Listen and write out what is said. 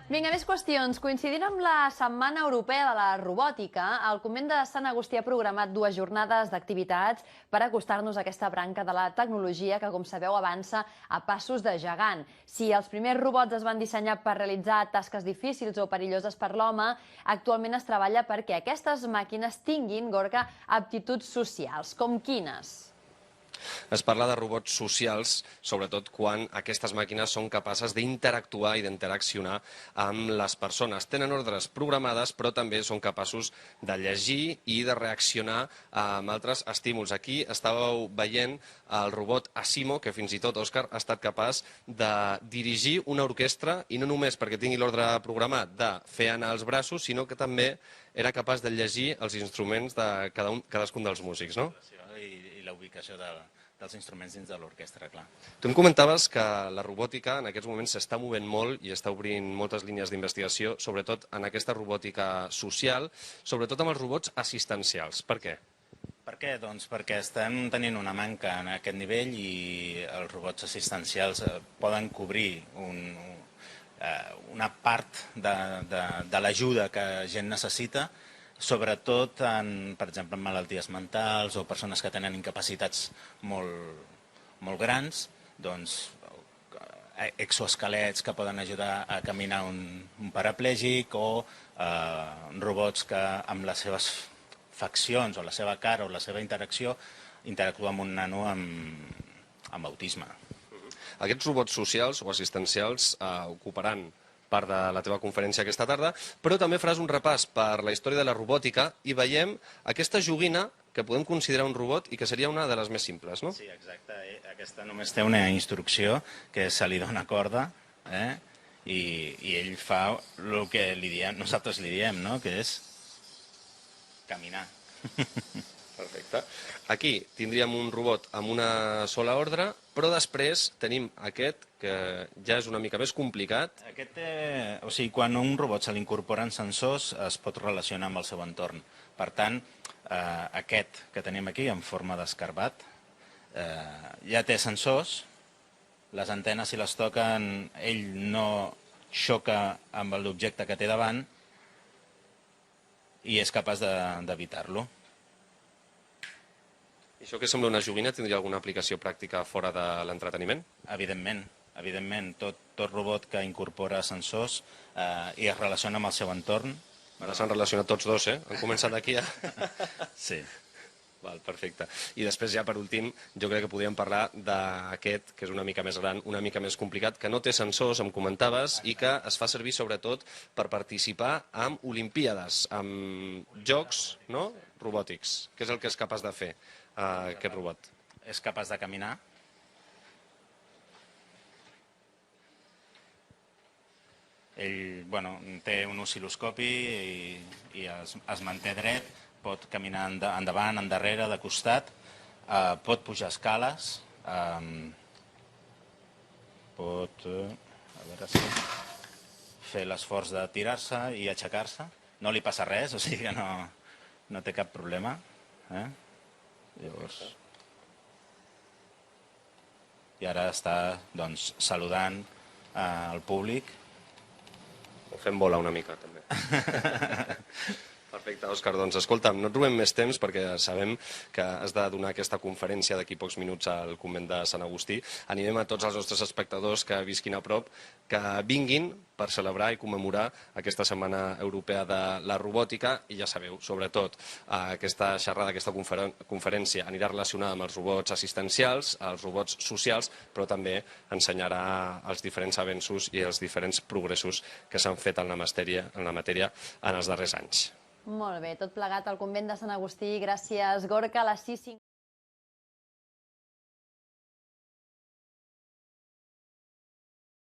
Vinga, més qüestions. Coincidint amb la Setmana Europea de la Robòtica, el Convent de Sant Agustí ha programat 2 jornades d'activitats per acostar-nos a aquesta branca de la tecnologia que, com sabeu, avança a passos de gegant. Si els primers robots es van dissenyar per realitzar tasques difícils o perilloses per l'home, actualment es treballa perquè aquestes màquines tinguin, Gorka, aptituds socials. Com quines? Es parla de robots socials, sobretot quan aquestes màquines són capaces d'interactuar i d'interaccionar amb les persones. Tenen ordres programades, però també són capaços de llegir i de reaccionar amb altres estímuls. Aquí estàveu veient el robot Asimo, que fins i tot, Òscar, ha estat capaç de dirigir una orquestra, i no només perquè tingui l'ordre programat de fer anar els braços, sinó que també era capaç de llegir els instruments de cadascun dels músics, no? I la ubicació dels instruments dins de l'orquestra, clar. Tu em comentaves que la robòtica en aquests moments s'està movent molt i està obrint moltes línies d'investigació, sobretot en aquesta robòtica social, sobretot amb els robots assistencials. Per què? Per què? Doncs perquè estem tenint una manca en aquest nivell i els robots assistencials poden cobrir una part de l'ajuda que gent necessita, sobretot, per exemple, en malalties mentals o persones que tenen incapacitats molt grans, doncs exoesquelets que poden ajudar a caminar un paraplègic o robots que amb les seves faccions o la seva cara o la seva interacció interactua amb un nano amb autisme. Aquests robots socials o assistencials ocuparan part de la teva conferència aquesta tarda, però també faràs un repàs per la història de la robòtica i veiem aquesta joguina que podem considerar un robot i que seria una de les més simples, no? Sí, exacte. Aquesta només té una instrucció que se li dona corda i ell fa el que nosaltres li diem, no? Que és caminar. Perfecte. Aquí tindríem un robot amb una sola ordre, però després tenim aquest, que ja és una mica més complicat. O sigui, quan a un robot se li incorporen sensors, es pot relacionar amb el seu entorn. Per tant, aquest que tenim aquí, en forma d'escarbat, ja té sensors, les antenes, si les toquen, ell no xoca amb l'objecte que té davant i és capaç d'evitar-lo. I això que sembla una joguina tindria alguna aplicació pràctica fora de l'entreteniment? Evidentment. Tot robot que incorpora sensors i es relaciona amb el seu entorn. Ara s'han relacionat tots dos, Han començat aquí a... Sí. Val, perfecte. I després ja per últim, jo crec que podríem parlar d'aquest, que és una mica més gran, una mica més complicat, que no té sensors, em comentaves, i que es fa servir sobretot per participar en olimpíades, en jocs robòtics. Què és el que és capaç de fer aquest robot? És capaç de caminar. Ell té un oscil·loscopi i es manté dret, pot caminar endavant, endarrere, de costat, pot pujar escales, pot fer l'esforç de tirar-se i aixecar-se. No li passa res, o sigui que no té cap problema. Llavors... I ara està saludant el públic. Ho fem volar una mica, també. Perfecte, Òscar. Doncs escolta'm, no et robem més temps perquè sabem que has de donar aquesta conferència d'aquí pocs minuts al Convent de Sant Agustí. Animem a tots els nostres espectadors que visquin a prop, que vinguin per celebrar i commemorar aquesta Setmana Europea de la Robòtica i ja sabeu, sobretot, aquesta xerrada, aquesta conferència anirà relacionada amb els robots assistencials, els robots socials, però també ensenyarà els diferents avenços i els diferents progressos que s'han fet en la matèria en els darrers anys. Molt bé, tot plegat al Convent de Sant Agustí. Gràcies, Gorka. A les 6:50.